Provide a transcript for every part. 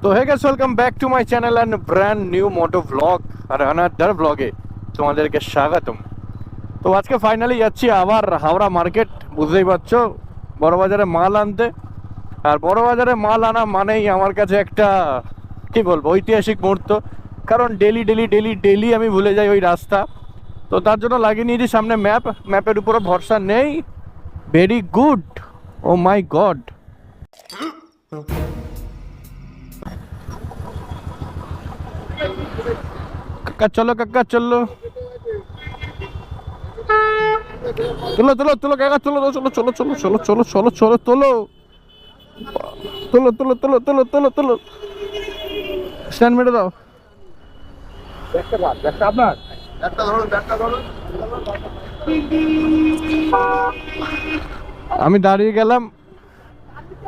তো hey guys, welcome back to my channel and brand new moto blog আর another ব্লগে তোমাদেরকে স্বাগতম। তো আজকে ফাইনালি যাচ্ছি আবার হাওড়া মার্কেট। বুঝতেই পারছো, বড়বাজারে মাল আনতে। আর বড়বাজারে মাল আনা মানেই আমার কাছে একটা কি বলবো ঐতিহাসিক মুহূর্ত, কারণ ডেলি ডেলি ডেলি ডেলি আমি ভুলে যাই ওই রাস্তা। তো তার জন্য লাগিয়ে নিয়েছি সামনে ম্যাপের উপরে ভরসা নেই। ভেরি গুড, ও মাই গড। কাকা চলো, কাকা চলো, তোলো তোলো তোলো কাকা, চলো চলো চলো চলো চলো চলো চলো চলো তোলো তোলো তোলো তোলো তোলো তোলো তোলো স্ট্যান্ড মেরে দাও। আমি দাঁড়িয়ে গেলাম,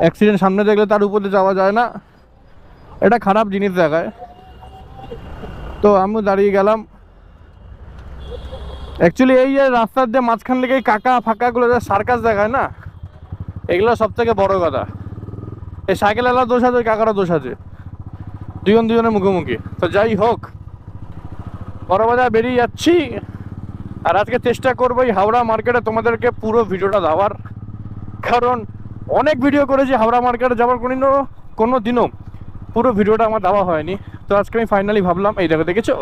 অ্যাক্সিডেন্ট সামনে দেখলে তার উপরে যাওয়া যায় না, এটা খারাপ জিনিস দেখায়। তো আমি দাঁড়িয়ে গেলাম। অ্যাকচুয়ালি এই যে রাস্তার যে মাঝখান থেকে এই কাকা ফাঁকাগুলো যে সার্কাস দেখায় না, এগুলো সব থেকে বড় কথা। এই সাইকেলওয়ালা দোষ আছে, ওই কাকারও দোষ আছে, দুজনের মুখোমুখি। তো যাই হোক, বড়বাজার বেরিয়ে যাচ্ছি। আর আজকে চেষ্টা করবো এই হাওড়া মার্কেটে তোমাদেরকে পুরো ভিডিওটা দেওয়ার, কারণ অনেক ভিডিও করেছি হাওড়া মার্কেটে যাওয়ার, কোনো দিনও পুরো ভিডিওটা আমার দেওয়া হয়নি। তো আজকে আমি ফাইনালি ভাবলাম, এই দেখো দেখেছো,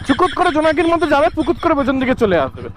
চুকুত করে জোনাকির মধ্যে যাবে, পুকুত করে পেছন দিকে চলে আসবে।